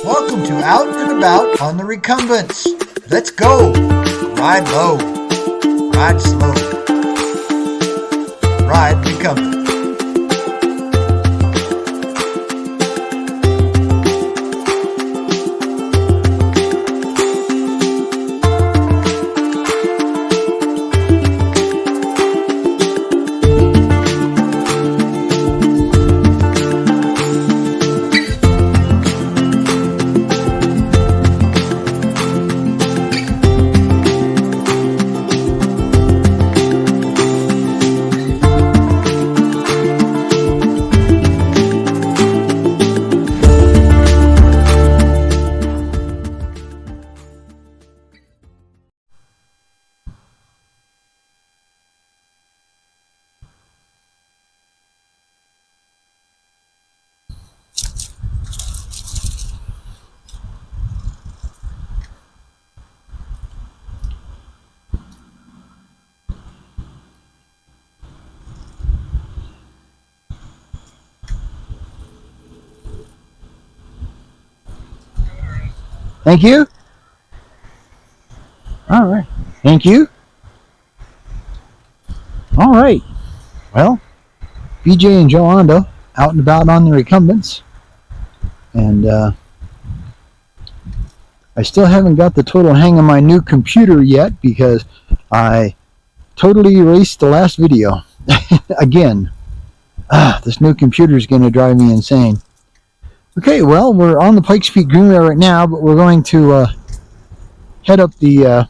Welcome to Out and About on the Recumbents. Let's go. Ride low. Ride slow. Ride recumbent. Thank you. All right. Thank you. All right. Well, BJ and Joe Ondo out and about on the Recumbents. And I still haven't got the total hang of my new computer yet because I totally erased the last video. Again. This new computer is going to drive me insane. Okay, well, we're on the Pikes Peak Greenway right now, but we're going to head up the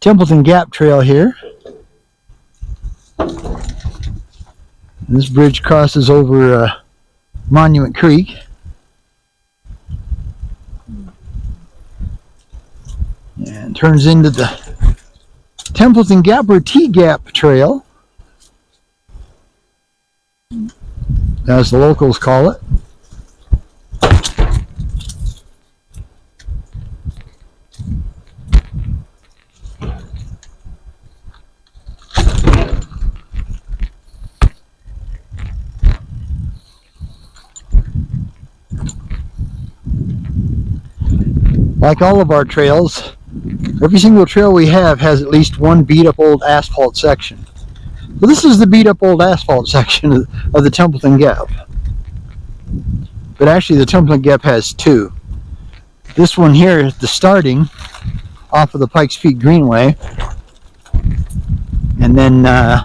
Templeton Gap Trail here. And this bridge crosses over Monument Creek. And turns into the Templeton Gap or T-Gap Trail, as the locals call it. Like all of our trails, every single trail we have has at least one beat up old asphalt section. So this is the beat up old asphalt section of the Templeton Gap. But actually the Templeton Gap has two. This one here is the starting off of the Pikes Peak Greenway. And then I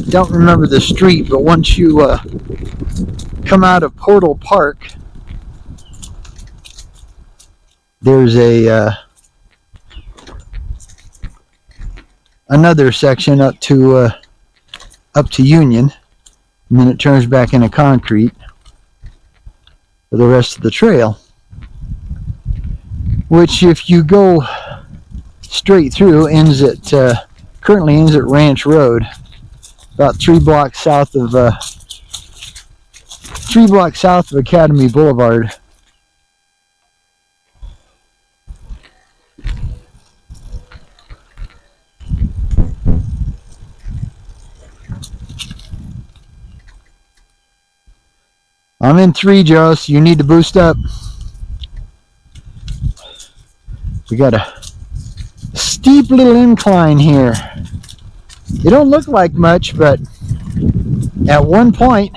don't remember the street, but once you come out of Portal Park, there's a another section up to Union, and then it turns back into concrete for the rest of the trail, which, if you go straight through, currently ends at Ranch Road, about 3 blocks south of Academy Boulevard. I'm in 3, Joe, so you need to boost up. We got a steep little incline here. It don't look like much, but at one point,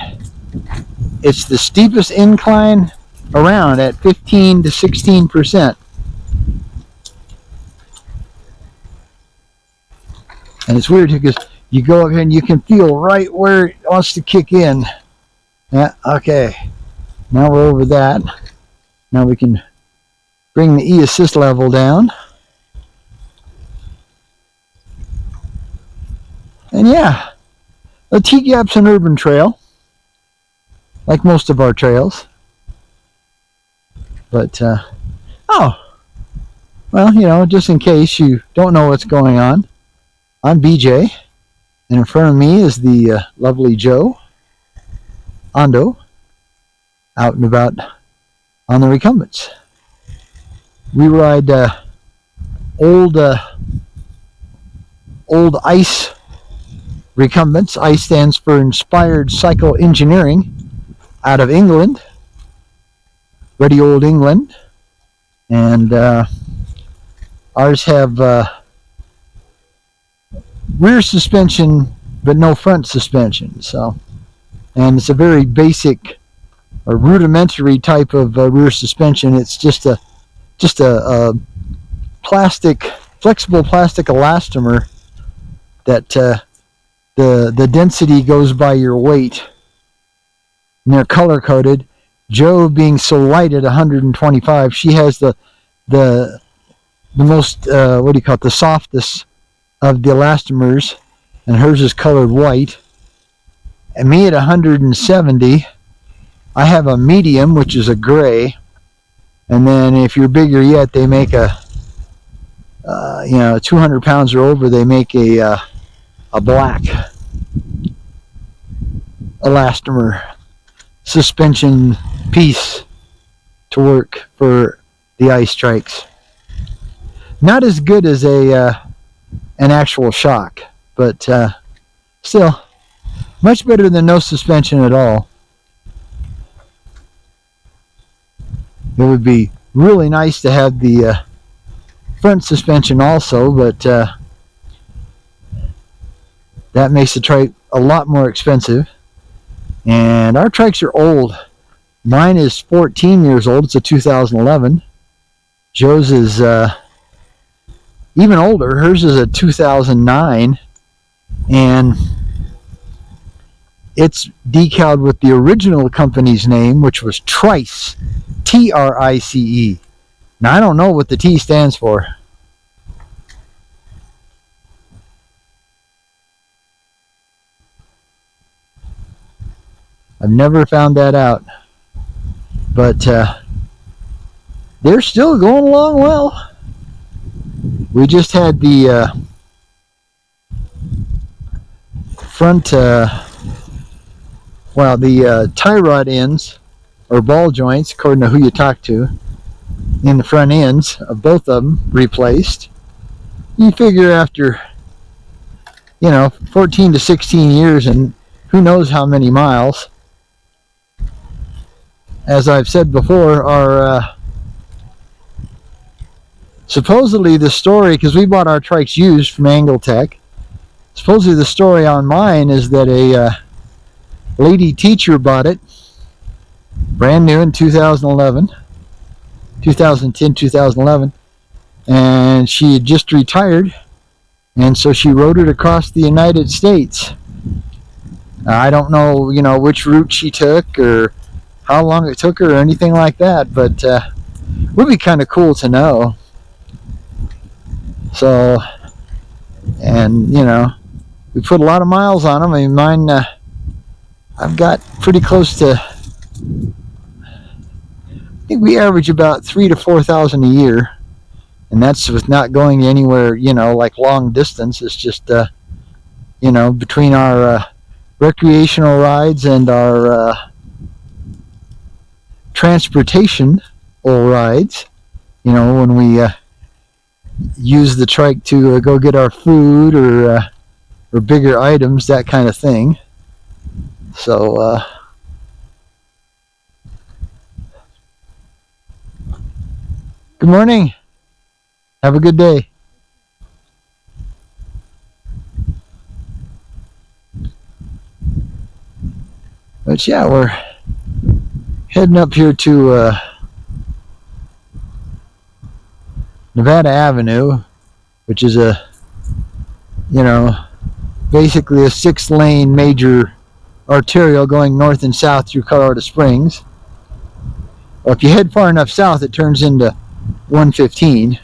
it's the steepest incline around at 15 to 16%. And it's weird because you go up here and you can feel right where it wants to kick in. Yeah, okay. Now we're over that. Now we can bring the E-assist level down. And yeah, the T-Gap's an urban trail, like most of our trails. But, well, just in case you don't know what's going on, I'm BJ, and in front of me is the lovely Joe Ondo, out and about on the Recumbents. We ride old ICE Recumbents. ICE stands for Inspired Cycle Engineering. out of England, ruddy old England, and ours have rear suspension but no front suspension. So, and it's a very basic or rudimentary type of rear suspension. It's just a flexible plastic elastomer that the density goes by your weight. And they're color coded. Jo being so light at 125, she has the most what do you call it, the softest of the elastomers, and hers is colored white. And me at 170, I have a medium, which is a gray. And then if you're bigger yet, they make a 200 pounds or over, they make a black elastomer suspension piece to work for the ice trikes. Not as good as an actual shock, but still much better than no suspension at all. It would be really nice to have the front suspension also, but that makes the trike a lot more expensive. And our trikes are old. Mine is 14 years old. It's a 2011. Jo's is even older. Hers is a 2009. And it's decaled with the original company's name, which was Trice. Trice. Now, I don't know what the T stands for. I've never found that out. But they're still going along well. We just had the front, the tie rod ends, or ball joints, according to who you talk to, in the front ends of both of them replaced. You figure after, 14 to 16 years and who knows how many miles. As I've said before, our supposedly the story, because we bought our trikes used from Angletech, supposedly the story on mine is that a lady teacher bought it brand new in 2010, 2011, and she had just retired, and so she rode it across the United States. I don't know, which route she took or how long it took her or anything like that, but it would be kind of cool to know. So, and we put a lot of miles on them. I mean, mine, I've got pretty close to, I think we average about 3,000 to 4,000 a year, and that's with not going anywhere, like long distance. It's just, between our recreational rides and our transportation rides, when we use the trike to go get our food or bigger items, that kind of thing. So good morning. Have a good day. But yeah, we're heading up here to Nevada Avenue, which is basically a 6-lane major arterial going north and south through Colorado Springs. Or if you head far enough south, it turns into 115.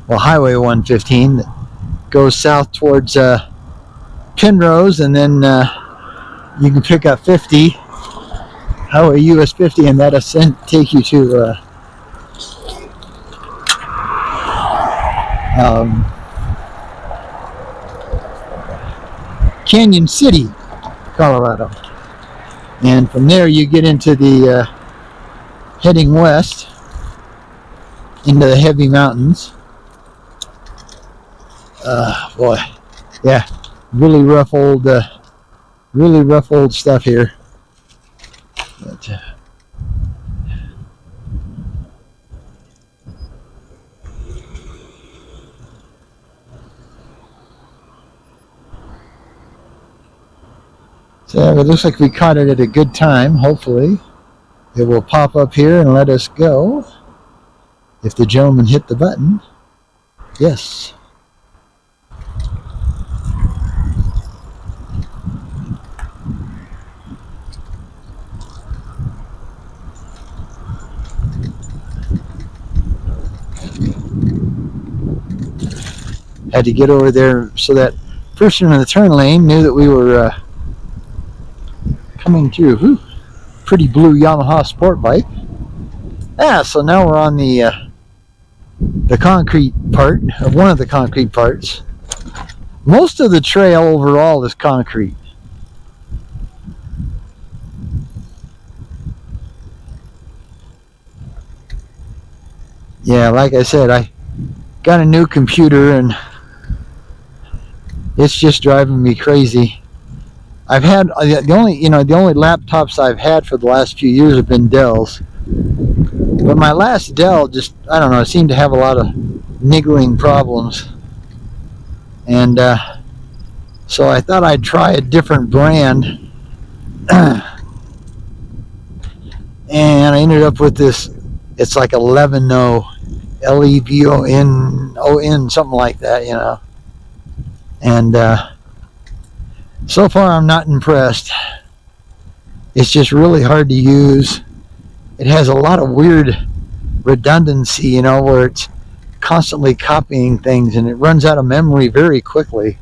Well, Highway 115 that goes south towards Penrose, and then you can pick up 50, Highway US 50, and that'll take you to Canyon City, Colorado. And from there you get into the heading west into the heavy mountains. Boy, yeah, really rough old stuff here. But, so it looks like we caught it at a good time. Hopefully it will pop up here and let us go if the gentleman hit the button. Yes. Had to get over there so that person in the turn lane knew that we were coming through. Whew. Pretty blue Yamaha sport bike. Yeah, so now we're on the concrete part of one of the concrete parts. Most of the trail overall is concrete. Yeah, like I said, I got a new computer and it's just driving me crazy. I've had the only laptops I've had for the last few years have been Dells. But my last Dell just, I don't know, it seemed to have a lot of niggling problems. And so I thought I'd try a different brand. And I ended up with this, it's like a Levino, Levon, something like that, you know. And so far I'm not impressed. It's just really hard to use. It has a lot of weird redundancy, you know, where it's constantly copying things and it runs out of memory very quickly.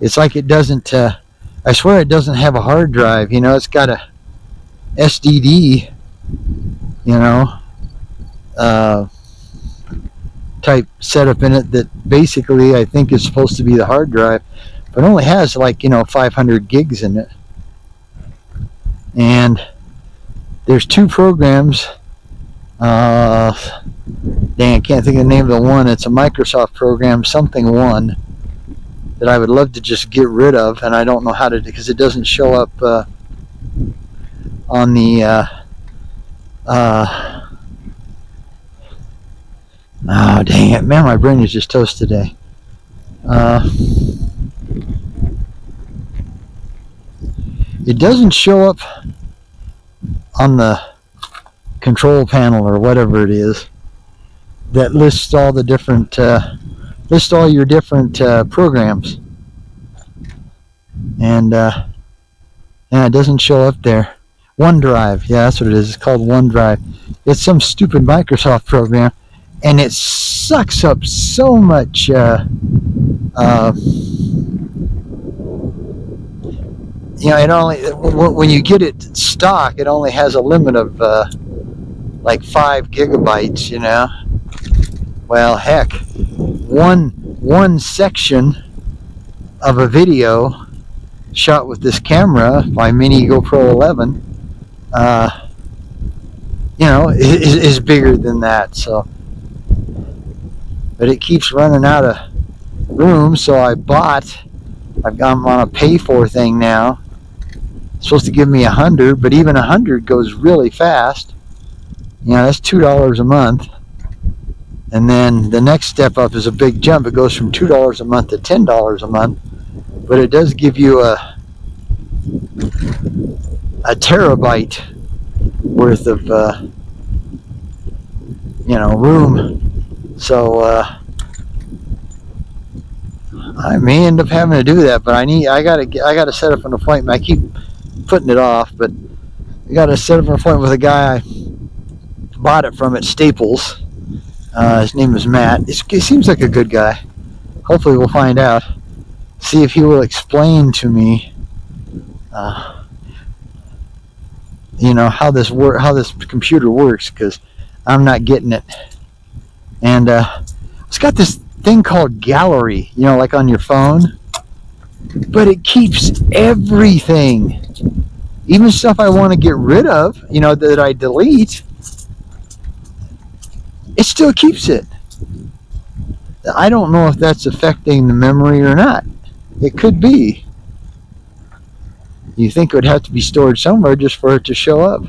It's like it doesn't, I swear it doesn't have a hard drive, you know, it's got a SDD, you know, type setup in it that basically I think is supposed to be the hard drive, but only has like, you know, 500 gigs in it. And there's two programs. Dang, I can't think of the name of the one. It's a Microsoft program, something one, that I would love to just get rid of, and I don't know how to, because it doesn't show up on the oh, dang it, man, my brain is just toast today. It doesn't show up on the control panel or whatever it is that lists all the different lists all your different programs, and yeah, it doesn't show up there. OneDrive, yeah, that's what it is. It's called OneDrive. It's some stupid Microsoft program, and it sucks up so much you know, it only, when you get it stock, it only has a limit of like 5 gigabytes, you know. Well, heck, one section of a video shot with this camera, my mini GoPro 11, you know, is bigger than that. So, but it keeps running out of room, so I'm on a pay for thing now. It's supposed to give me 100, but even 100 goes really fast. You know, that's $2 a month. And then the next step up is a big jump. It goes from $2 a month to $10 a month. But it does give you a terabyte worth of you know, room. So I may end up having to do that, but I gotta set up an appointment. I keep putting it off, but I gotta set up an appointment with a guy I bought it from at Staples. His name is Matt. He seems like a good guy. Hopefully we'll find out. See if he will explain to me you know, how this computer works, because I'm not getting it. And it's got this thing called gallery, you know, like on your phone, but it keeps everything. Even stuff I want to get rid of, that I delete, it still keeps it. I don't know if that's affecting the memory or not. It could be. You think it would have to be stored somewhere just for it to show up.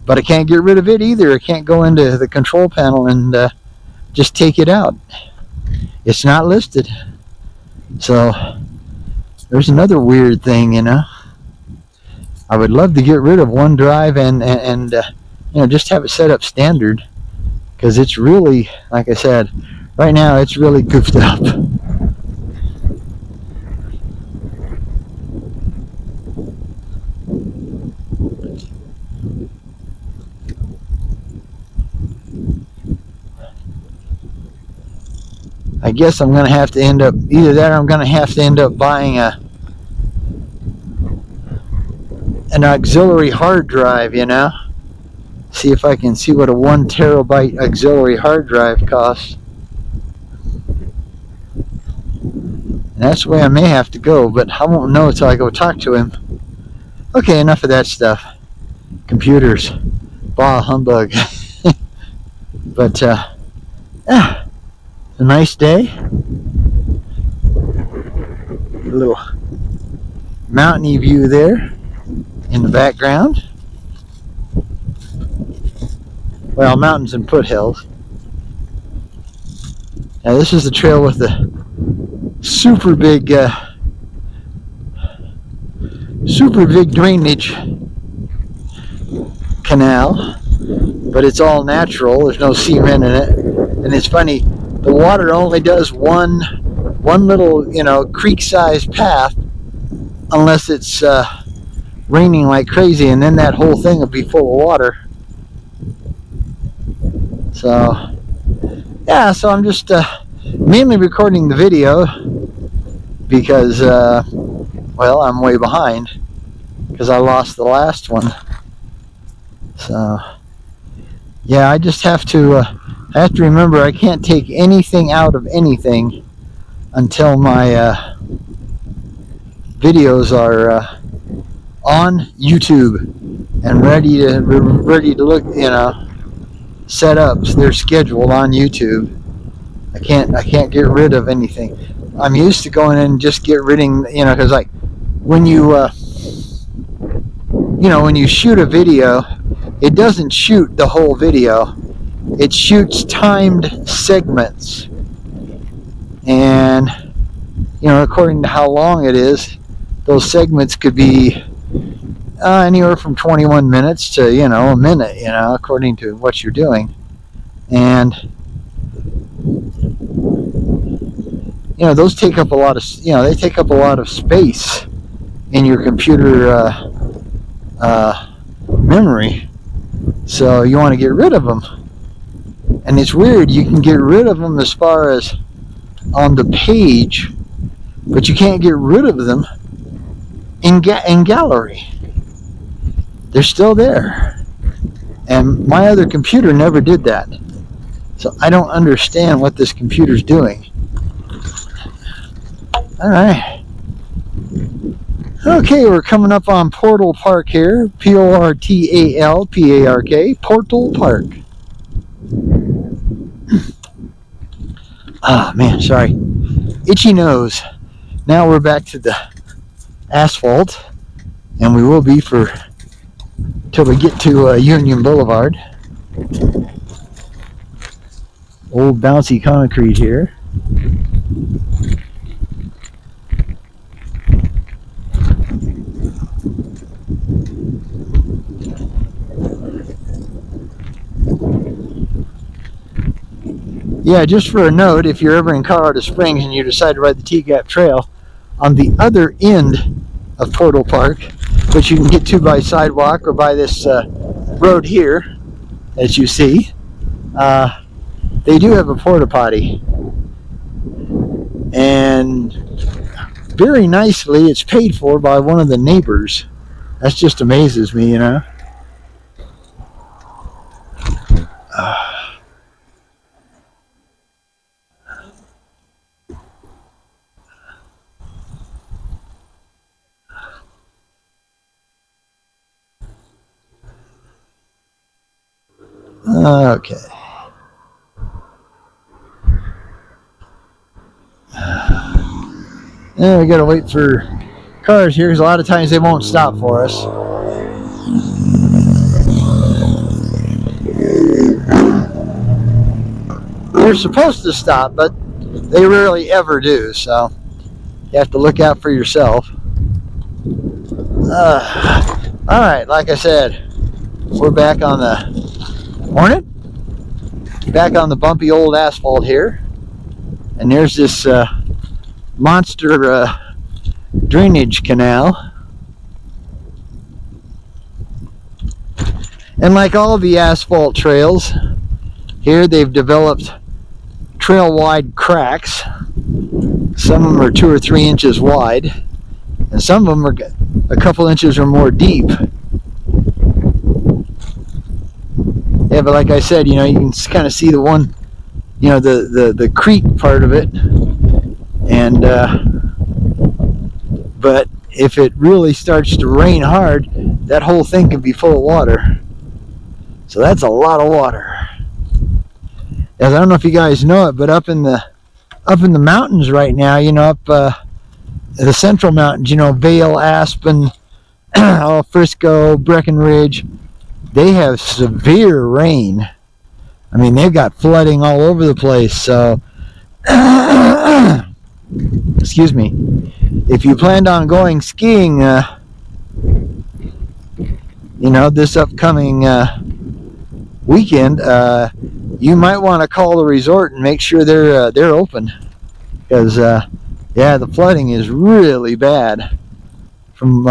But I can't get rid of it either. I can't go into the control panel and just take it out. It's not listed. So there's another weird thing, I would love to get rid of OneDrive and just have it set up standard, because it's really, like I said, right now it's really goofed up. I guess I'm going to have to end up, either that or I'm going to have to end up buying an auxiliary hard drive, See if I can see what a 1 terabyte auxiliary hard drive costs. And that's the way I may have to go, but I won't know until I go talk to him. Okay, enough of that stuff. Computers. Bah, humbug. But, a nice day. A little mountainy view there in the background. Well, mountains and foothills. Now this is the trail with the super big drainage canal, but it's all natural. There's no cement in it, and it's funny. The water only does one little, creek-sized path, unless it's raining like crazy, and then that whole thing will be full of water. So, yeah, so I'm just mainly recording the video because, well, I'm way behind because I lost the last one. So, yeah, I just have to remember I can't take anything out of anything until my videos are on YouTube and ready to look, set up. So they're scheduled on YouTube. I can't get rid of anything. I'm used to going in and just get rid of, because like when you when you shoot a video, it doesn't shoot the whole video. It shoots timed segments, and according to how long it is, those segments could be anywhere from 21 minutes to a minute, according to what you're doing. And those take up a lot of they take up a lot of space in your computer memory, so you want to get rid of them. And it's weird, you can get rid of them as far as on the page, but you can't get rid of them in gallery. They're still there, and my other computer never did that, so I don't understand what this computer's doing. All right. Okay, we're coming up on Portal Park here. Portalpark. Portal Park. Ah, man, sorry. Itchy nose. Now we're back to the asphalt, and we will be till we get to Union Boulevard. Old bouncy concrete here. Yeah, just for a note, if you're ever in Colorado Springs and you decide to ride the T-Gap Trail, on the other end of Portal Park, which you can get to by sidewalk or by this road here, as you see, they do have a porta potty. And very nicely, it's paid for by one of the neighbors. That just amazes me, Okay. And we gotta wait for cars here because a lot of times they won't stop for us. They're supposed to stop, but they rarely ever do, so you have to look out for yourself. Alright, like I said, we're back on the morning. Back on the bumpy old asphalt here. And there's this monster drainage canal. And like all the asphalt trails, here they've developed trail-wide cracks. Some of them are 2 or 3 inches wide, and some of them are a couple inches or more deep. Yeah, but like I said, you can kind of see the one, the creek part of it, and but if it really starts to rain hard, that whole thing can be full of water. So that's a lot of water. As I don't know if you guys know it, but up in the mountains right now, up the central mountains, Vail, Aspen, Frisco, Breckenridge, they have severe rain. I mean, they've got flooding all over the place. So, excuse me, if you planned on going skiing, this upcoming weekend, you might want to call the resort and make sure they're open, because the flooding is really bad from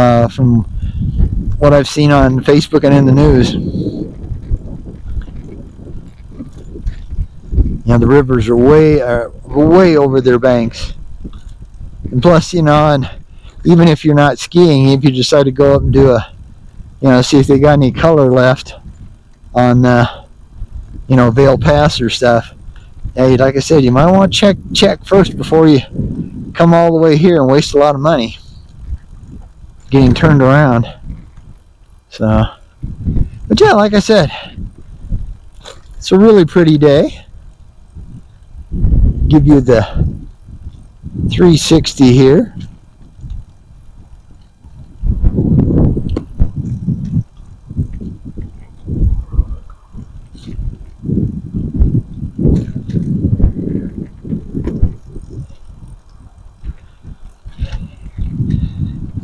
what I've seen on Facebook and in the news. The rivers are way over their banks, and plus, and even if you're not skiing, if you decide to go up and do see if they got any color left on Vail Pass or stuff. Hey, like I said, you might want to check first before you come all the way here and waste a lot of money getting turned around. So, but yeah, like I said, it's a really pretty day. Give you the 360 here.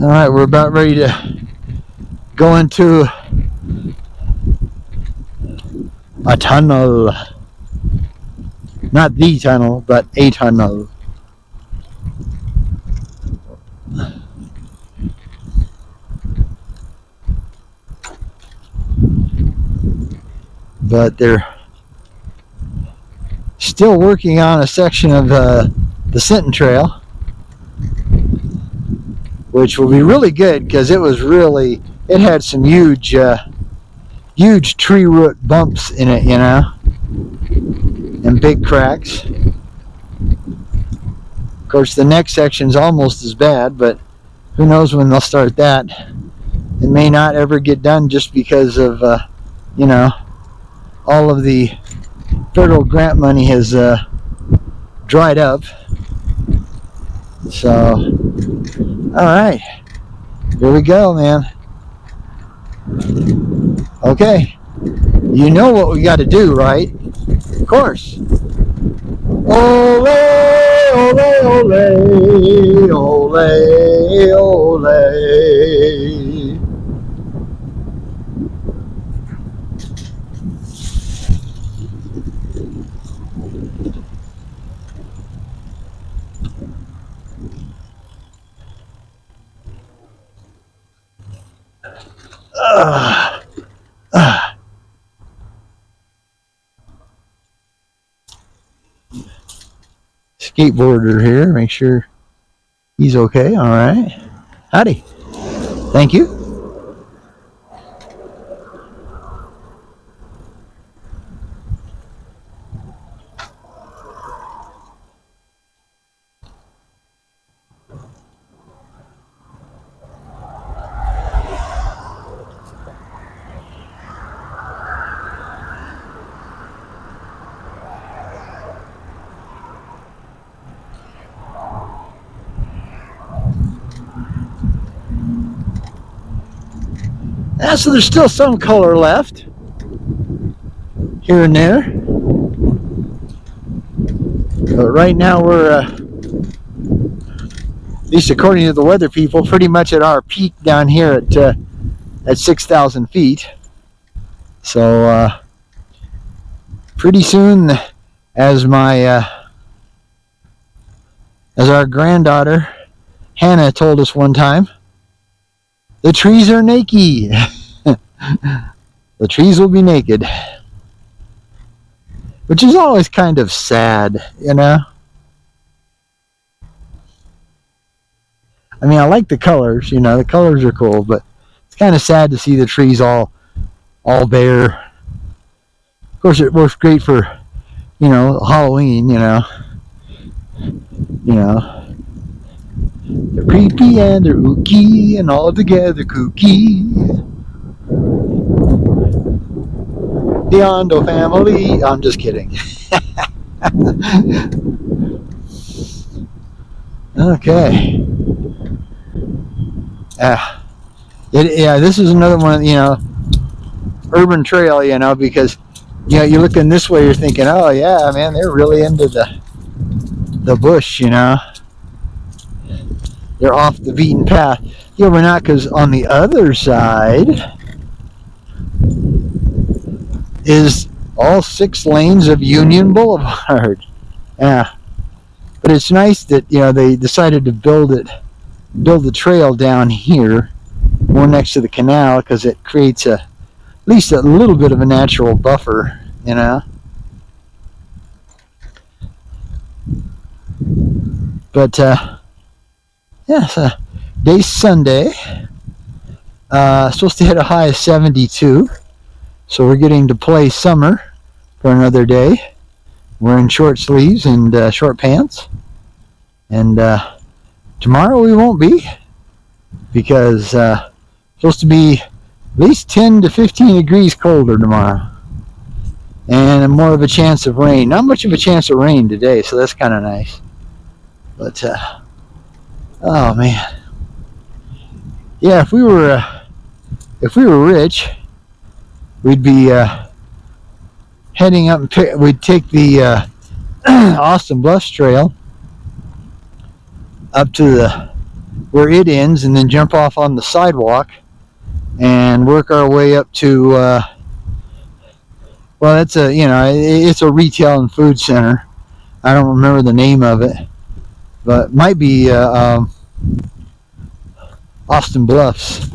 All right, we're about ready to go into a tunnel. Not the tunnel, but a tunnel. But they're still working on a section of the Sinton Trail, which will be really good because it had some huge tree root bumps in it, and big cracks. Of course, the next section's almost as bad, but who knows when they'll start that. It may not ever get done just because of all of the federal grant money has dried up. So, all right, here we go, man. Okay, you know what we got to do, right? Of course. Ole, ole, ole, ole, ole. Skateboarder here, make sure he's okay. All right, howdy, thank you. So there's still some color left here and there, but right now we're at least according to the weather people, pretty much at our peak down here at 6,000 feet. So pretty soon, as our granddaughter Hannah told us one time, the trees are naked. The trees will be naked, which is always kind of sad, you know. I mean, I like the colors, you know, the colors are cool, but it's kind of sad to see the trees all bare. Of course, it works great for, you know, Halloween, you know. They're creepy and they're ooky and all together kooky. The Ondo family. I'm just kidding. Okay. Yeah, this is another one, you know, urban trail, you know, because, you know, you're looking this way, you're thinking, oh yeah, man, they're really into the bush, you know. They're off the beaten path. Yeah, we're not, because on the other side is all 6 lanes of Union Boulevard. Yeah. But it's nice that, you know, they decided to build the trail down here, more next to the canal, because it creates at least a little bit of a natural buffer, you know. But yeah, so day's Sunday. Supposed to hit a high of 72, so we're getting to play summer for another day. We're in short sleeves and short pants, and tomorrow we won't be, because supposed to be at least 10 to 15 degrees colder tomorrow, and more of a chance of rain. Not much of a chance of rain today, so that's kind of nice. But oh man, yeah, if we were rich, we'd be heading up and we'd take the Austin Bluffs Trail up to where it ends, and then jump off on the sidewalk and work our way up to well, it's a retail and food center. I don't remember the name of it, but it might be Austin Bluffs,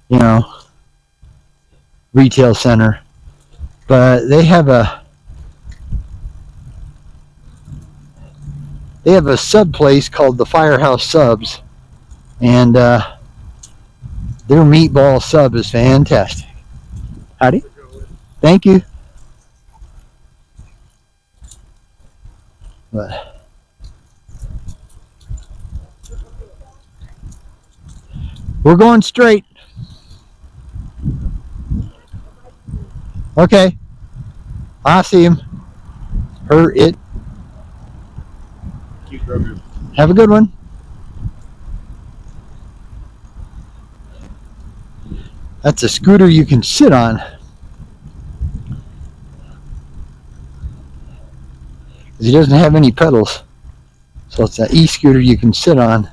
you know, retail center. But they have a sub place called the Firehouse Subs, and their meatball sub is fantastic. Howdy. Thank you. But we're going straight. Okay. I see him. Her, it. Have a good one. That's a scooter you can sit on. He doesn't have any pedals, so it's an e-scooter you can sit on.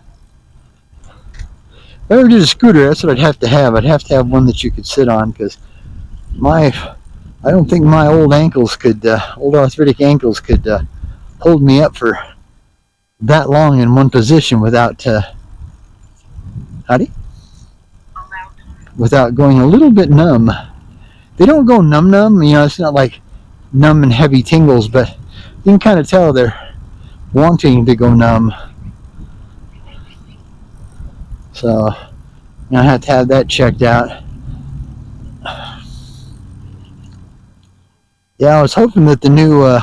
If I ever did a scooter, that's what I'd have to have. I'd have to have one that you could sit on, because I don't think my old arthritic ankles could hold me up for that long in one position without without going a little bit numb. They don't go numb, you know, it's not like numb and heavy tingles, but you can kind of tell they're wanting to go numb. So I have to have that checked out. Yeah, I was hoping that the new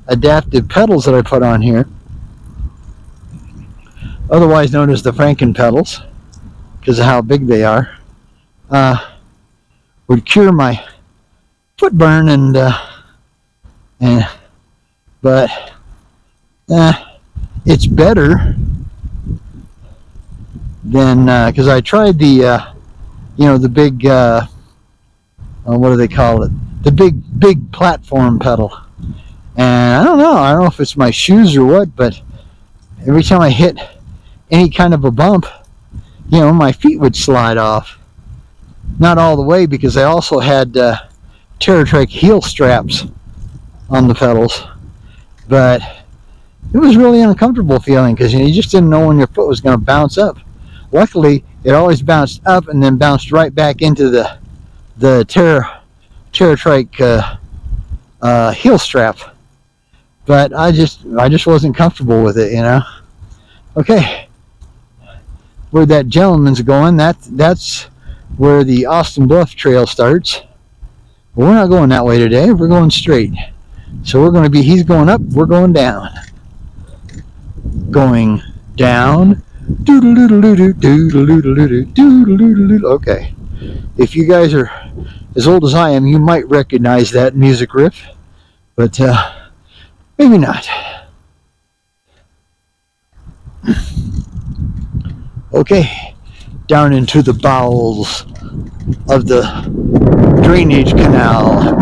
adaptive pedals that I put on here, otherwise known as the Franken pedals, because of how big they are, would cure my foot burn, but it's better then because I tried the the big what do they call it, the big platform pedal, and I don't know if it's my shoes or what, but every time I hit any kind of a bump, my feet would slide off. Not all the way, because I also had TerraTrike heel straps on the pedals, but it was really uncomfortable feeling, because you just didn't know when your foot was going to bounce up. Luckily, it always bounced up and then bounced right back into the TerraTrike heel strap, but I just wasn't comfortable with it, Okay, where that gentleman's going, that's where the Austin Bluff Trail starts. But we're not going that way today. We're going straight. So he's going up, we're going down. Going down. Okay. If you guys are as old as I am, you might recognize that music riff, but maybe not. Okay, down into the bowels of the drainage canal.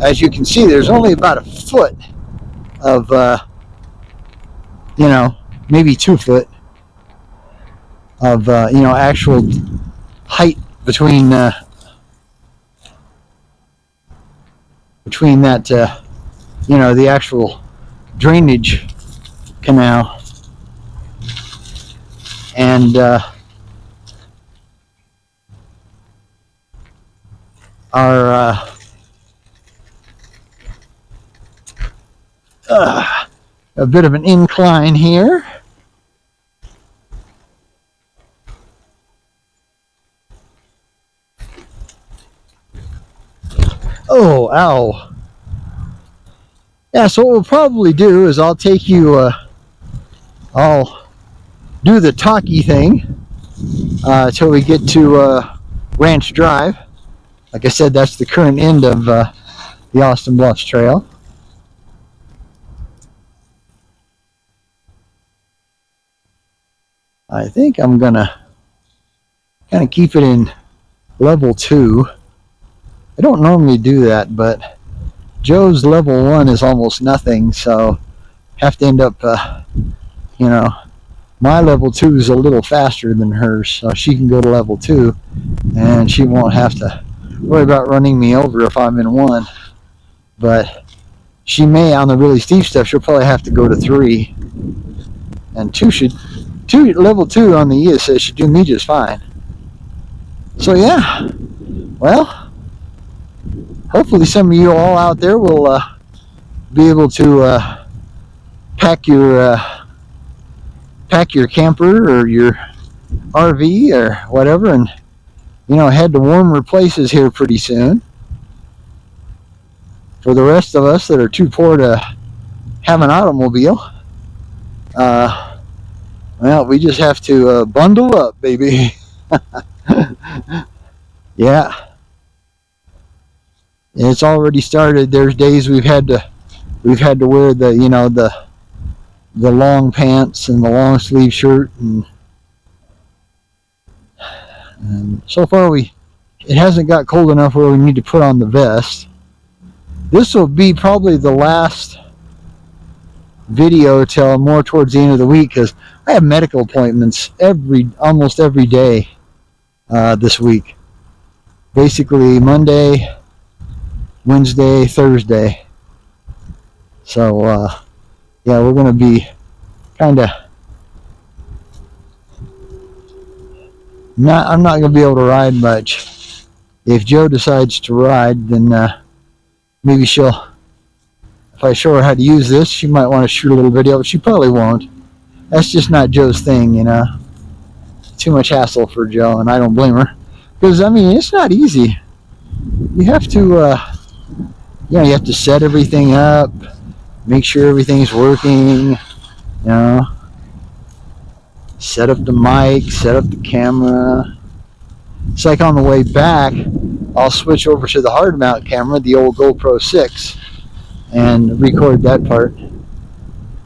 As you can see, there's only about a foot of, maybe 2 foot of, actual height between that, the actual drainage canal and our a bit of an incline here. Oh, ow. Yeah, so what we'll probably do is I'll take you, I'll do the talkie thing till we get to Ranch Drive. Like I said, that's the current end of the Austin Bluffs Trail. I think I'm gonna kind of keep it in level 2. I don't normally do that, but Joe's level 1 is almost nothing, so have to end up, my level 2 is a little faster than hers, so she can go to level 2, and she won't have to worry about running me over if I'm in 1. But she may, on the really steep stuff, she'll probably have to go to 3, and level 2 on the ESS should do me just fine. So yeah, well, hopefully some of you all out there will be able to pack your camper or your RV or whatever, and head to warmer places here pretty soon. For the rest of us that are too poor to have an automobile, well, we just have to bundle up, baby. Yeah. It's already started. There's days we've had to wear the long pants and the long sleeve shirt, and so far it hasn't got cold enough where we need to put on the vest. This will be probably the last video till more towards the end of the week, because I have medical appointments almost every day this week. Basically Monday, Wednesday, Thursday. So yeah, we're going to be kind of I'm not going to be able to ride much. If Joe decides to ride, then maybe if I show her how to use this, she might want to shoot a little video, but she probably won't. That's just not Joe's thing, Too much hassle for Joe, and I don't blame her. Because, it's not easy. You have to, you have to set everything up, make sure everything's working, set up the mic, set up the camera. It's like on the way back, I'll switch over to the hard mount camera, the old GoPro 6, and record that part.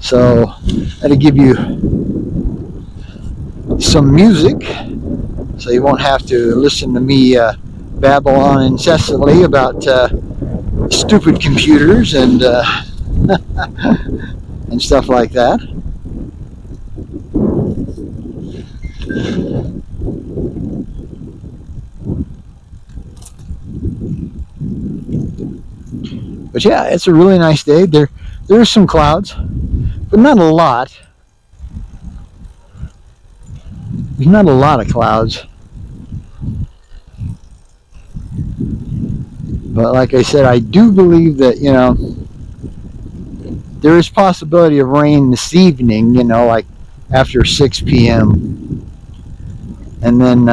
So that'll give you some music, so you won't have to listen to me babble on incessantly about stupid computers and and stuff like that. But yeah, it's a really nice day. There's some clouds, but not a lot. There's not a lot of clouds. But like I said, I do believe that, there is possibility of rain this evening, like after 6 p.m. And then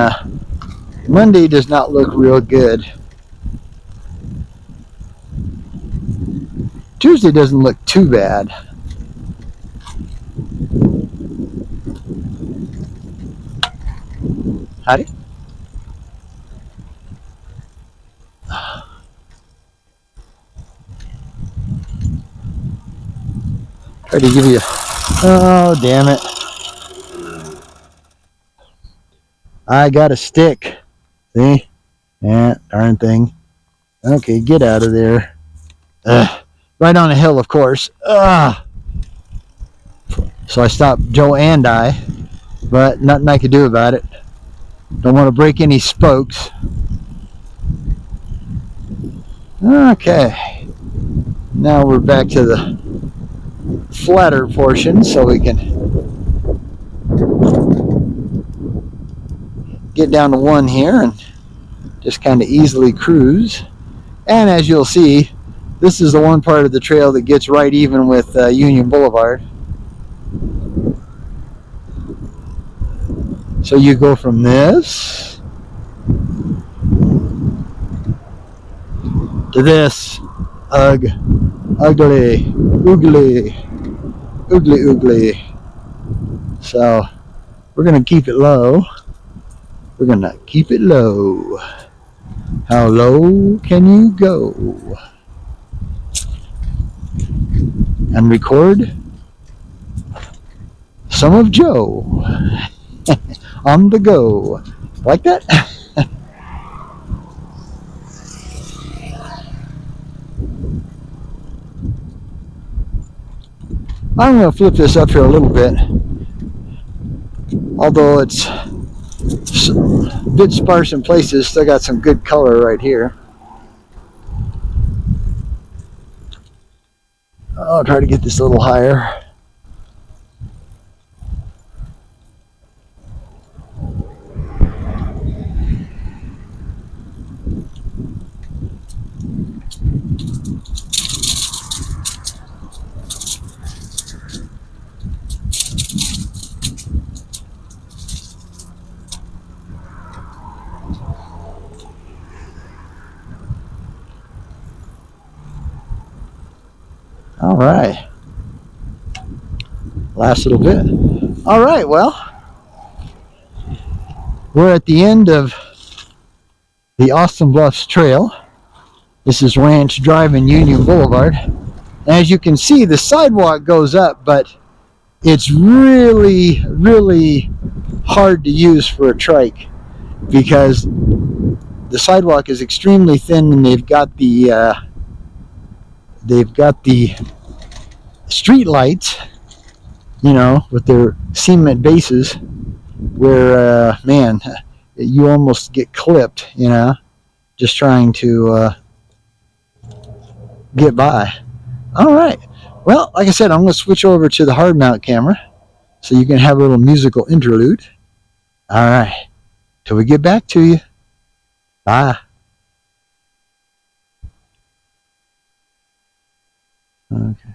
Monday does not look real good. Tuesday doesn't look too bad. Howdy. Try to give you. Oh, damn it. I got a stick. See? Yeah, darn thing. Okay, get out of there. Right on a hill, of course. So I stopped Joe and I, but nothing I could do about it. Don't want to break any spokes. Okay. Now we're back to the flatter portion, so we can get down to 1 here and just kind of easily cruise. And as you'll see, this is the one part of the trail that gets right even with Union Boulevard. So you go from this to this. Ugly, oogly. So we're going to keep it low. We're going to keep it low. How low can you go? And record some of Joe on the go. Like that? I'm going to flip this up here a little bit. Although it's a bit sparse in places, still got some good color right here. I'll try to get this a little higher. All right. Last little bit. All right, well, we're at the end of the Austin Bluffs Trail. This is Ranch Drive and Union Boulevard. As you can see, the sidewalk goes up, but it's really, really hard to use for a trike because the sidewalk is extremely thin, and they've got the street lights, with their cement bases, where man, you almost get clipped, just trying to get by. All right. Well, like I said, I'm going to switch over to the hard mount camera so you can have a little musical interlude. All right. Till we get back to you. Bye. Okay.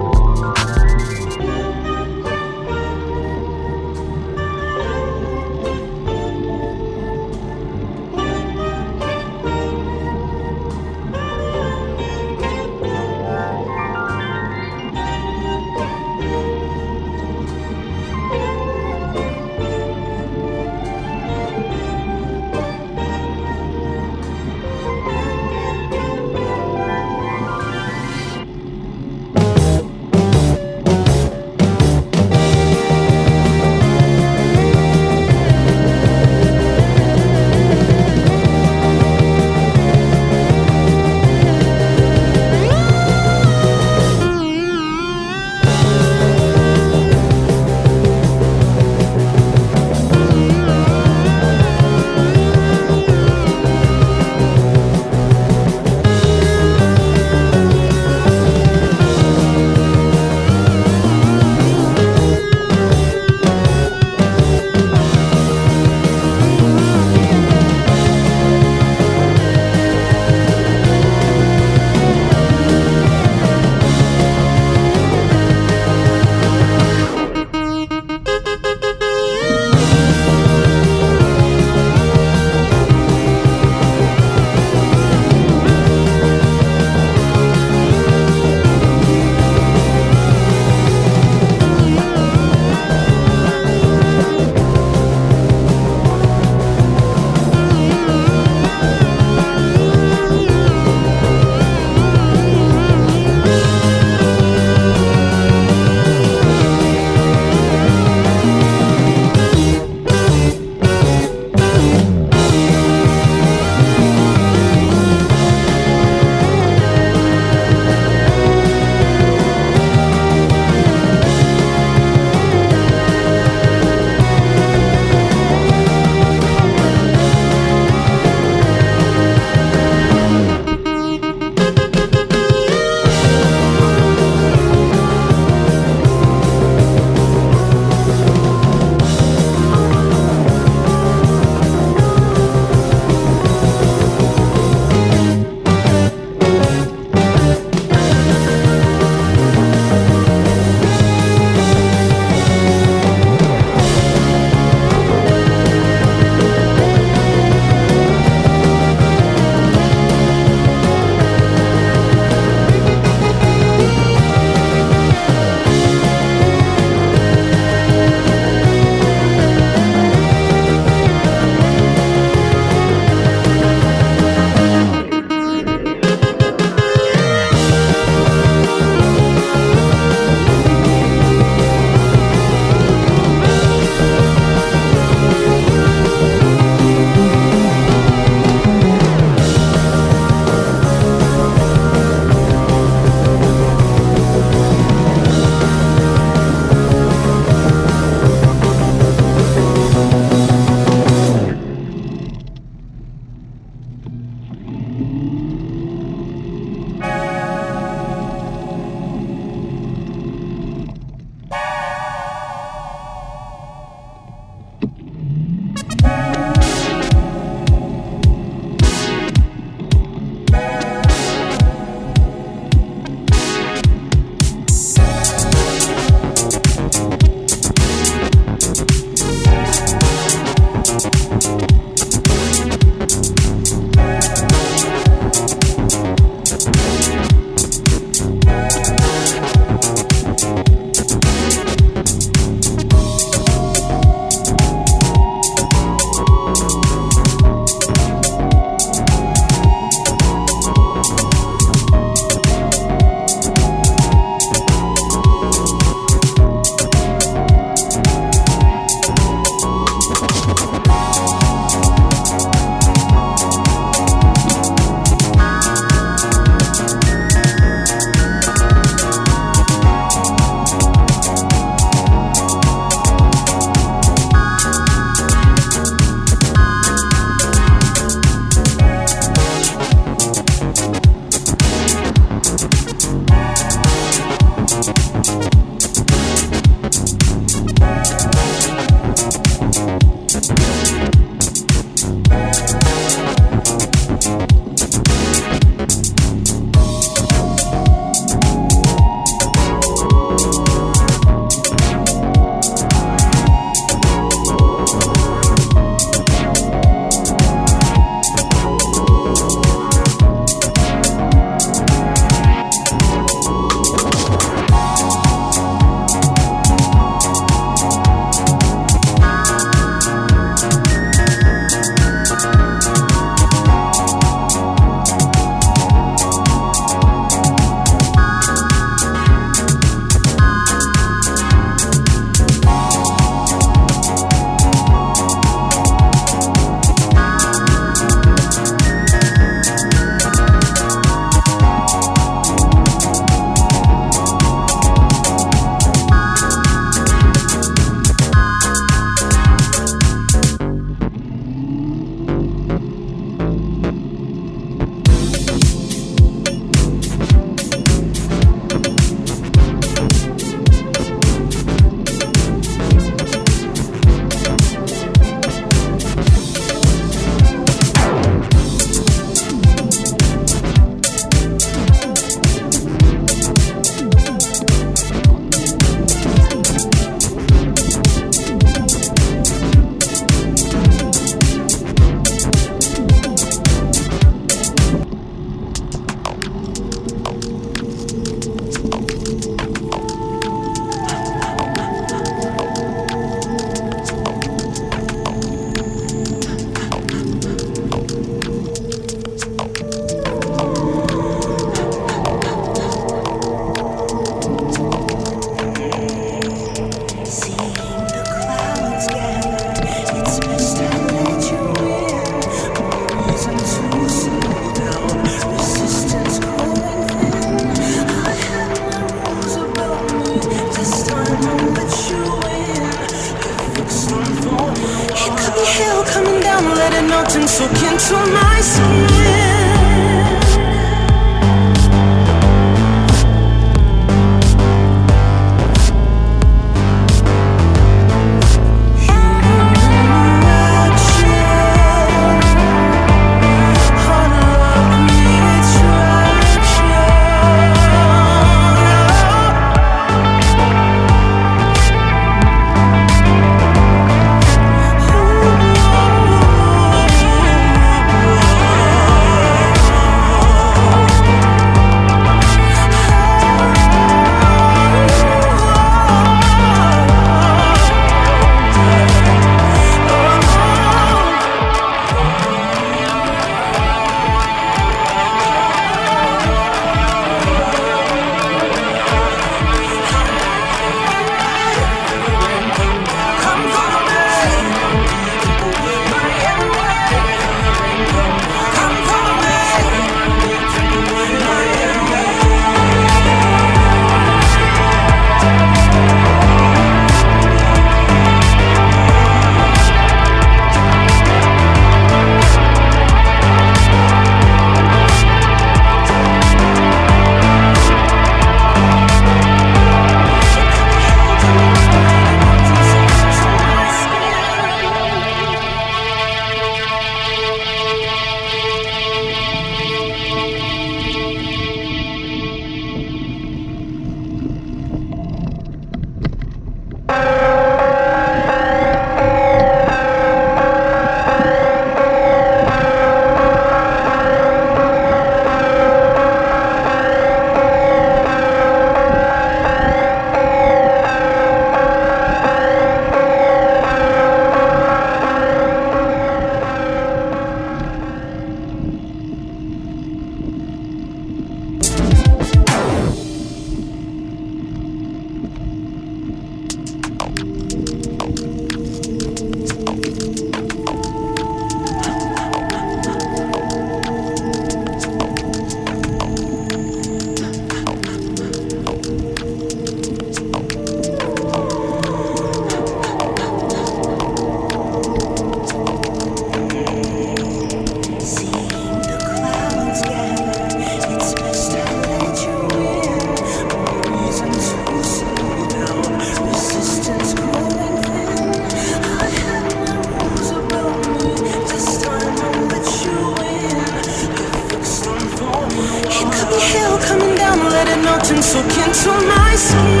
melting, soak into my skin.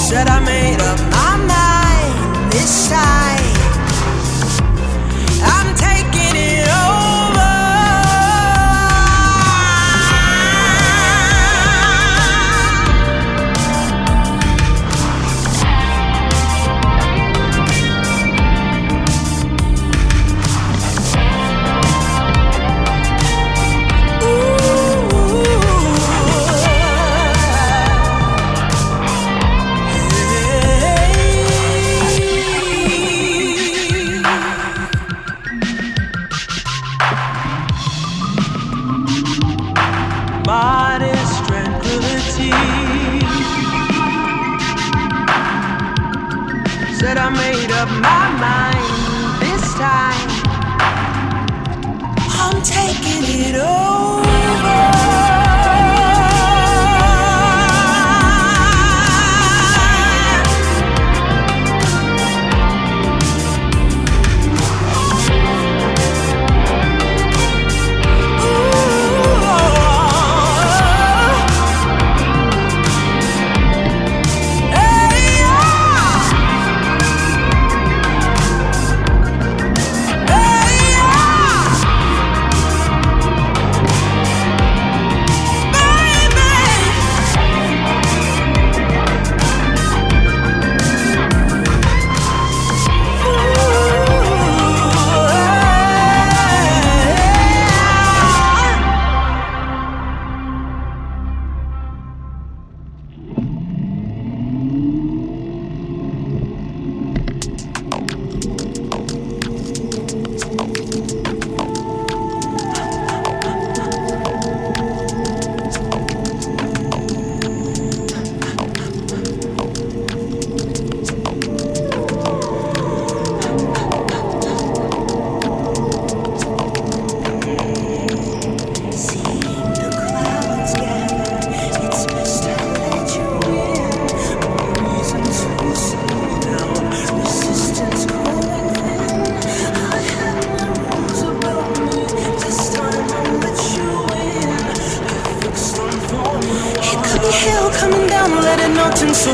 Said I made up my mind this time. I'm taking it over. Modest tranquility. Said I made up my mind this time. I'm taking it over.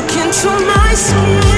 sunk into my skin.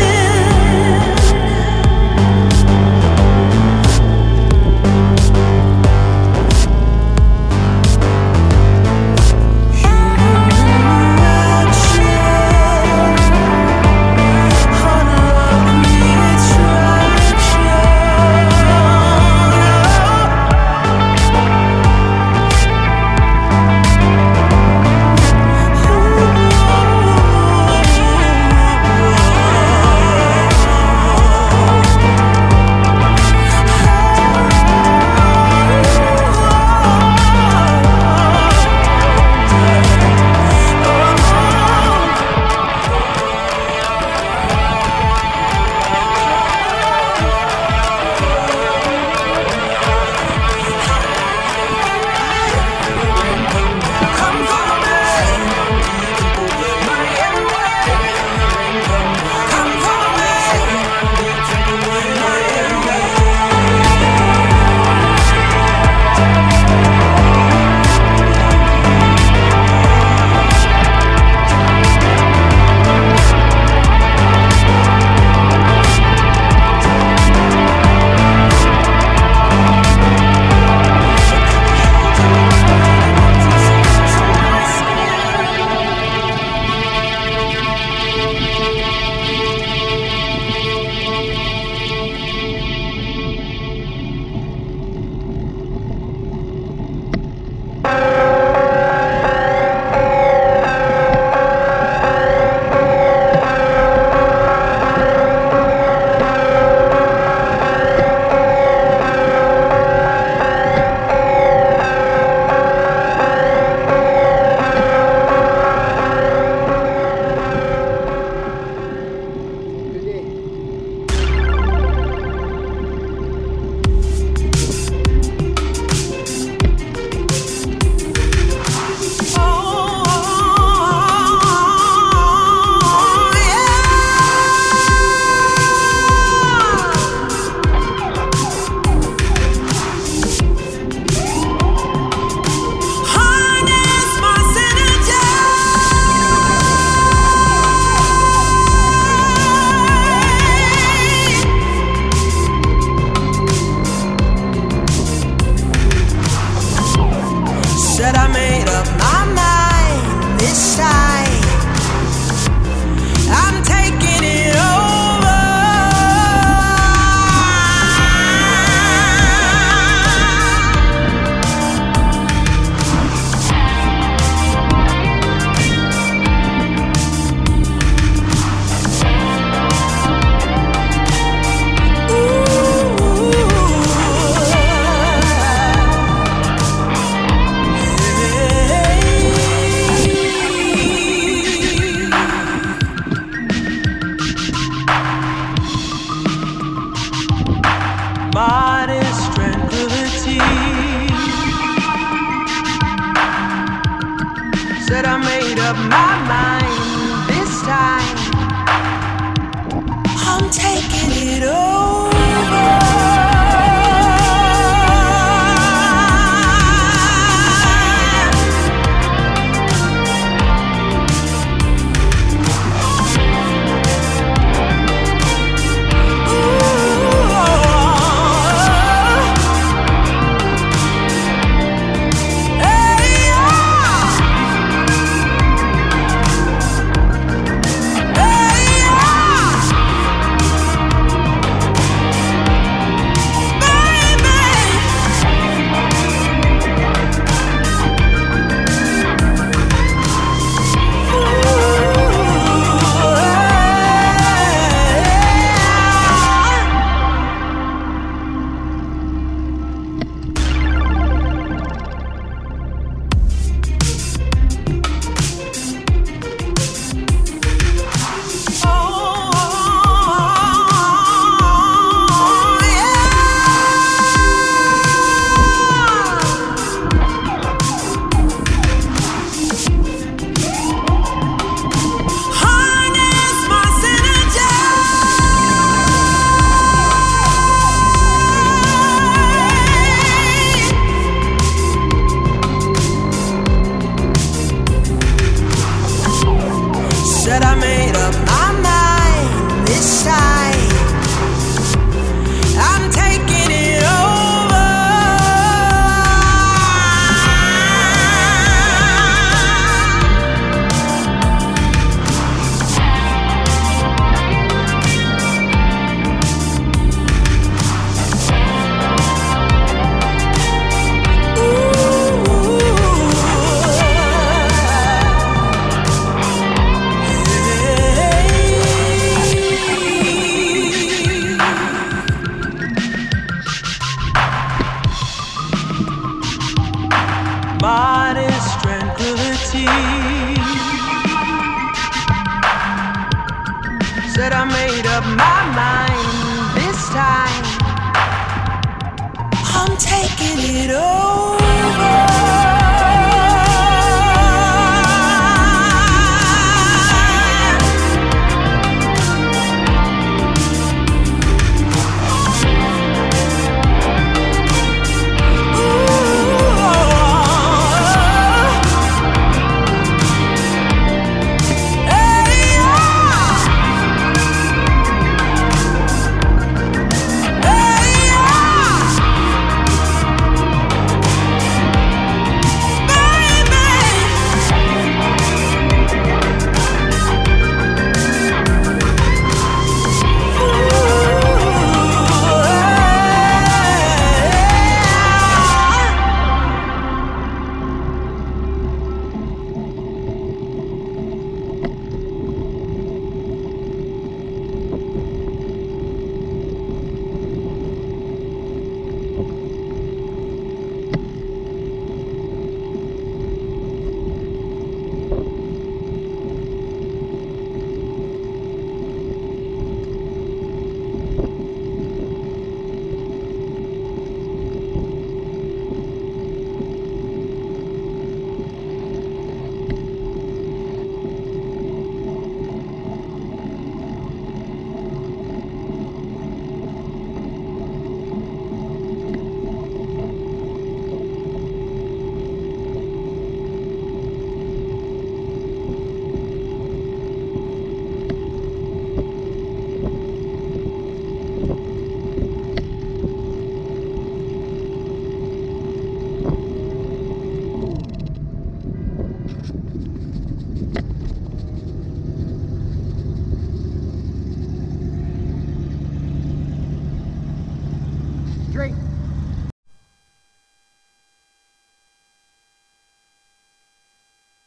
Said I made up my mind this time. I'm taking it over.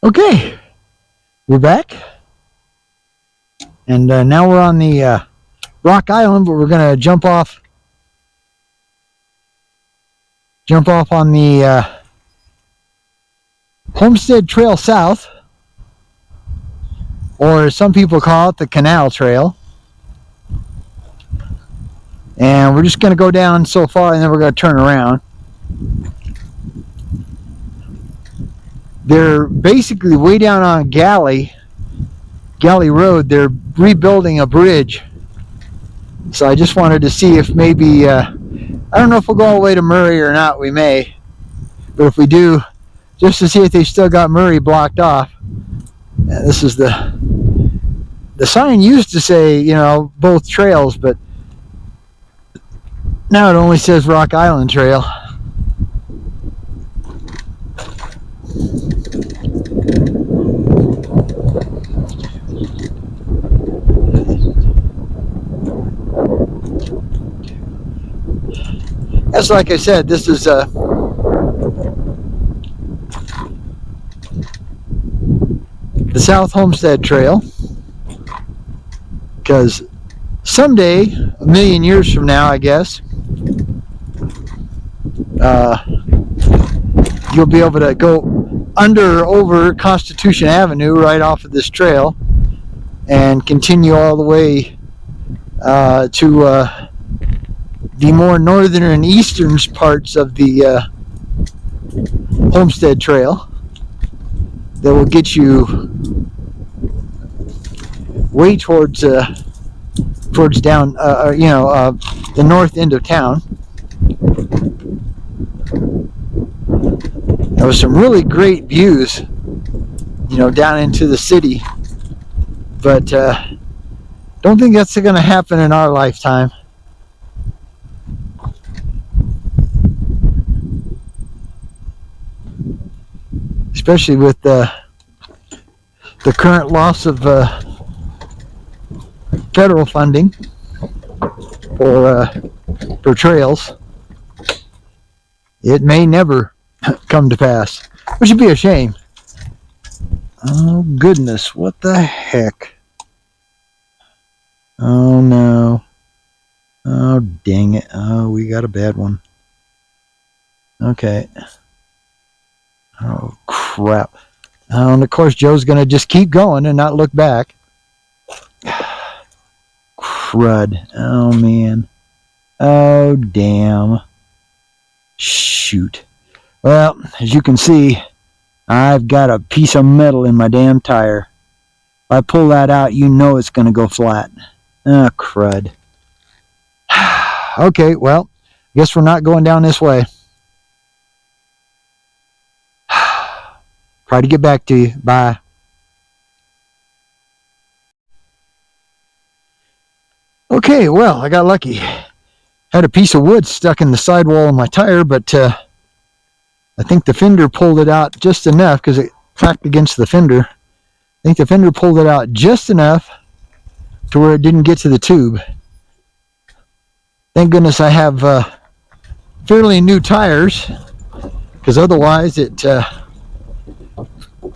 Okay, we're back, and now we're on the Rock Island, but we're gonna jump off on the Homestead Trail South, or some people call it the Canal Trail. And we're just gonna go down so far, and then we're gonna turn around. They're basically way down on Galley Road. They're rebuilding a bridge. So I just wanted to see if maybe, I don't know if we'll go all the way to Murray or not. We may. But if we do, just to see if they still got Murray blocked off. This is the sign used to say, you know, both trails, but now it only says Rock Island Trail. That's like I said, this is the South Homestead Trail, because someday, a million years from now, I guess, you'll be able to go under or over Constitution Avenue right off of this trail and continue all the way to the more northern and eastern parts of the Homestead Trail that will get you way towards down, the north end of town. There was some really great views, you know, down into the city, but don't think that's going to happen in our lifetime. Especially with the current loss of federal funding for trails. It may never come to pass, which would be a shame. Oh goodness, what the heck? Oh no. Oh dang it. Oh, we got a bad one. Okay. Oh crap. And of course Joe's gonna just keep going and not look back. crud. Oh, man. Oh, damn. Shoot. Well, as you can see, I've got a piece of metal in my damn tire. If I pull that out, you know it's going to go flat. Oh, crud. Okay, well, guess we're not going down this way. Try to get back to you. Bye. Okay, well, I got lucky. Had a piece of wood stuck in the sidewall of my tire, but I think the fender pulled it out just enough because it cracked against the fender. I think the fender pulled it out just enough to where it didn't get to the tube. Thank goodness I have fairly new tires, because otherwise it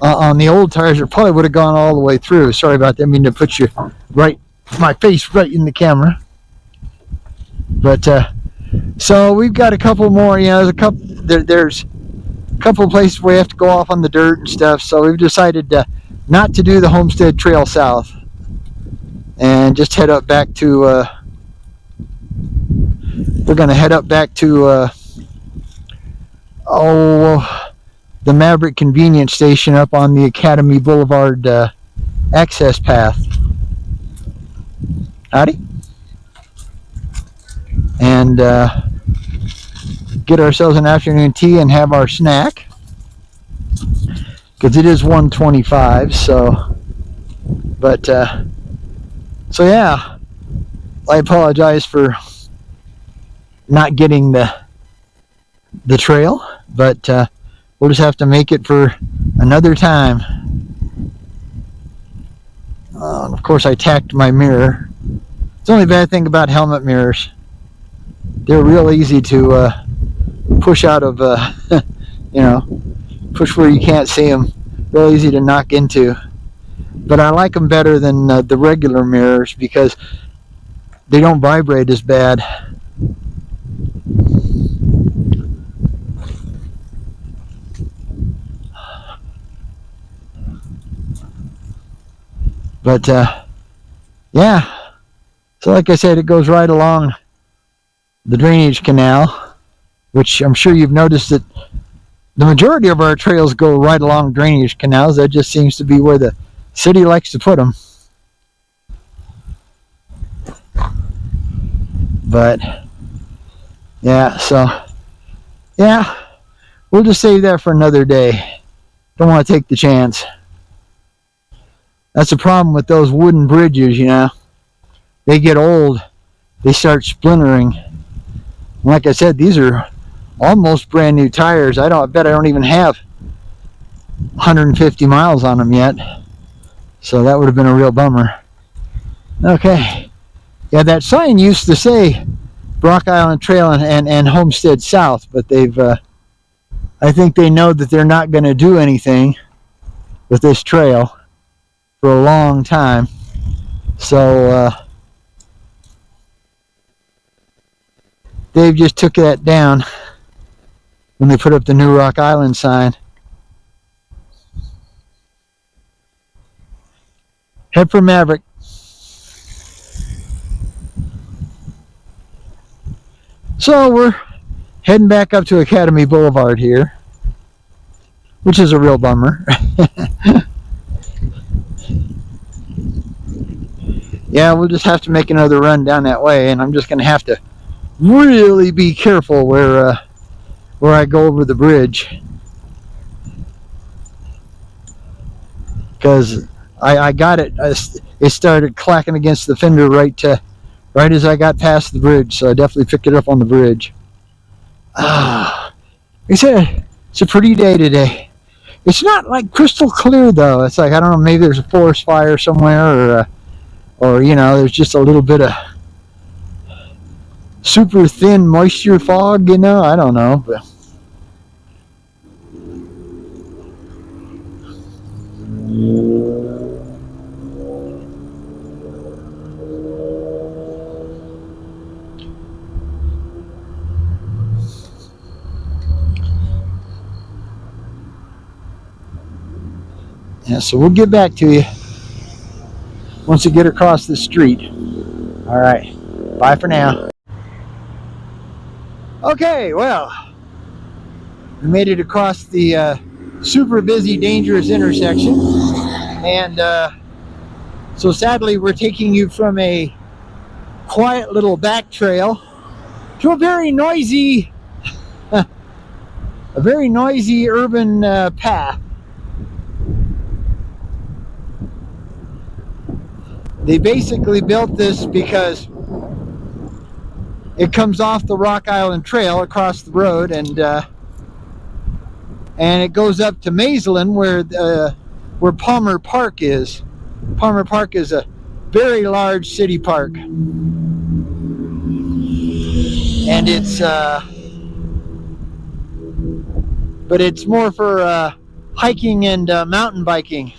on the old tires it probably would have gone all the way through. Sorry about that. I mean to put you my face right in the camera. But so we've got a couple more. You know, there's a couple of places where we have to go off on the dirt and stuff. So we've decided not to do the Homestead Trail South and just head up back to. We're going to head up back to the Maverick Convenience Station up on the Academy Boulevard access path. Howdy. And get ourselves an afternoon tea and have our snack, because it is 1:25. So, but so yeah, I apologize for not getting the trail, but we'll just have to make it for another time. And of course, I tacked my mirror. It's the only bad thing about helmet mirrors. They're real easy to push out of, you know, push where you can't see them. Real easy to knock into. But I like them better than the regular mirrors because they don't vibrate as bad. But yeah, so like I said, it goes right along the drainage canal, which I'm sure you've noticed that the majority of our trails go right along drainage canals. That just seems to be where the city likes to put them. But yeah, so yeah, we'll just save that for another day. Don't want to take the chance. That's the problem with those wooden bridges, you know. They get old, they start splintering. Like I said, these are almost brand new tires. I bet I don't even have 150 miles on them yet. So that would have been a real bummer. Okay. Yeah, that sign used to say Brock Island Trail and Homestead South, but they've I think they know that they're not going to do anything with this trail for a long time. So Dave just took that down when they put up the new Rock Island sign. Head for Maverick. So we're heading back up to Academy Boulevard here, which is a real bummer. Yeah, we'll just have to make another run down that way, and I'm just going to have to really be careful where I go over the bridge, because I got it. It started clacking against the fender right as I got past the bridge, so I definitely picked it up on the bridge. Like I said, it's a pretty day today. It's not like crystal clear though. It's like, I don't know, maybe there's a forest fire somewhere, or you know, there's just a little bit of super thin moisture fog, you know, I don't know. But yeah, so we'll get back to you once we get across the street. All right, bye for now. Okay, well, we made it across the super busy, dangerous intersection, and so sadly we're taking you from a quiet little back trail to a very noisy urban path. They basically built this because it comes off the Rock Island Trail across the road, and it goes up to Maysland, where Palmer Park is. Palmer Park is a very large city park, and but it's more for hiking and mountain biking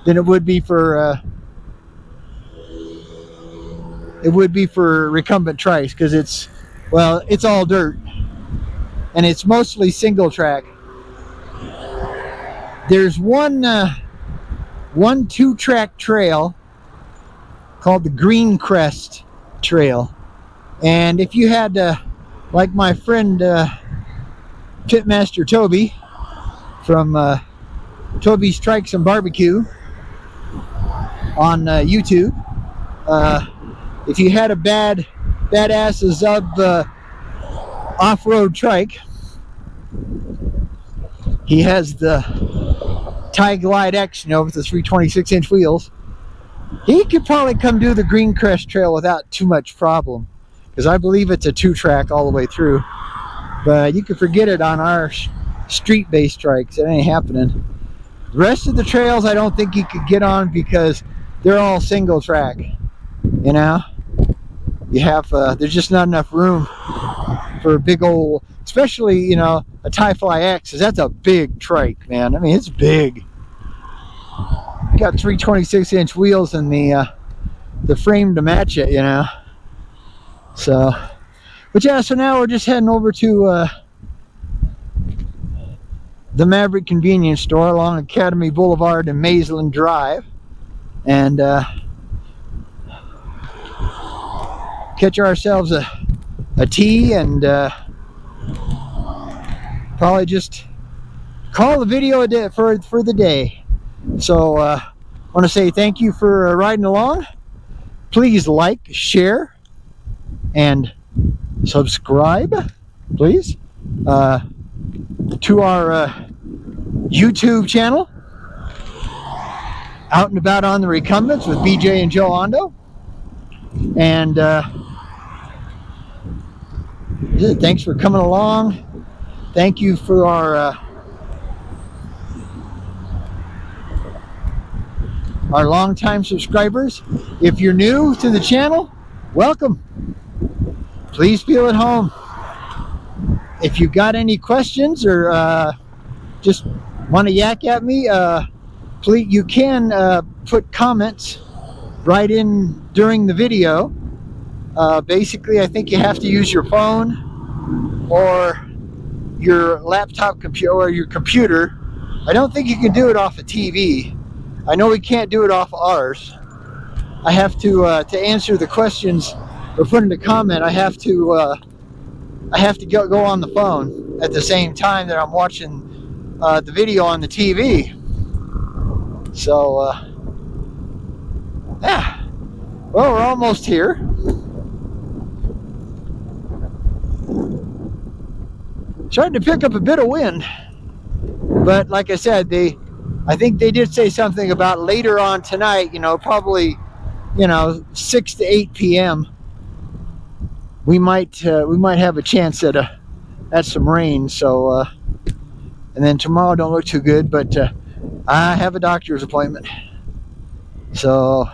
than it would be for recumbent trikes, because it's all dirt, and it's mostly single track. There's one 2-track trail called the Greencrest Trail, and if you had like my friend Pitmaster Toby from Toby's Trikes and Barbecue on YouTube, if you had a badass Zub off-road trike, he has the Tie Glide X, with the 326-inch wheels. He could probably come do the Greencrest Trail without too much problem, because I believe it's a 2-track all the way through. But you could forget it on our street-based trikes. It ain't happening. The rest of the trails I don't think you could get on, because they're all single track. You have there's just not enough room for a big old, especially a Tie Fly X, because that's a big trike, man. I mean, it's big. You got 326-inch wheels and the frame to match it, So, but yeah, so now we're just heading over to the Maverick convenience store along Academy Boulevard and Maysland Drive, and catch ourselves a tea, and probably just call the video a day for the day. So I want to say thank you for riding along. Please like, share, and subscribe, please, to our YouTube channel, Out and About on the Recumbents with BJ and Joe Ondo. And thanks for coming along. Thank you for our longtime subscribers. If you're new to the channel, welcome. Please feel at home. If you got any questions or just want to yak at me, please, you can put comments right in during the video. Basically, I think you have to use your phone or your laptop computer or your computer. I don't think you can do it off a TV. I know we can't do it off ours. I have to answer the questions or put in a comment. I have to go on the phone at the same time that I'm watching the video on the TV. So yeah, well, we're almost here. Starting to pick up a bit of wind, but like I said, I think they did say something about later on tonight, probably 6 to 8 p.m. we might have a chance at some rain. So and then tomorrow don't look too good, but I have a doctor's appointment, so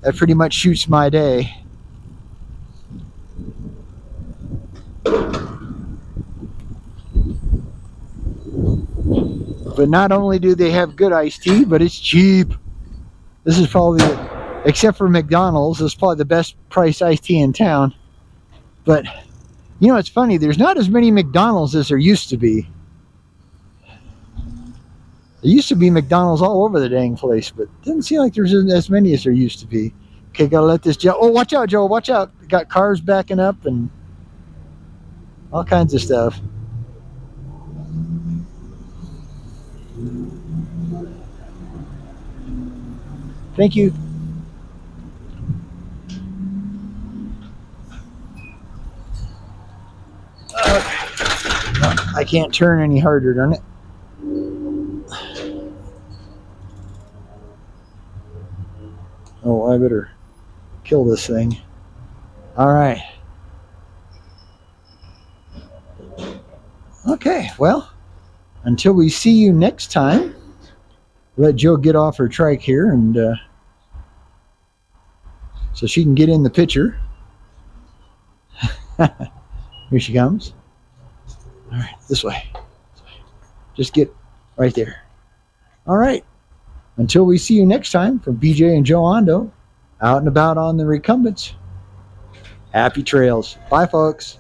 that pretty much shoots my day. But not only do they have good iced tea, but it's cheap. This is probably, except for McDonald's, this is probably the best priced iced tea in town. But it's funny, there's not as many McDonald's as there used to be. There used to be McDonald's all over the dang place, but it doesn't seem like there's as many as there used to be. Okay, gotta let this Joe. Oh, watch out, Joe! Watch out! Got cars backing up and all kinds of stuff. Thank you. I can't turn any harder, darn it. Oh, I better kill this thing. All right. Okay, well, until we see you next time, let Jill get off her trike here, and so she can get in the picture. Here she comes. All right, this way. Just get right there. All right. Until we see you next time, from BJ and Joe Ondo, out and about on the Recumbents. Happy trails. Bye, folks.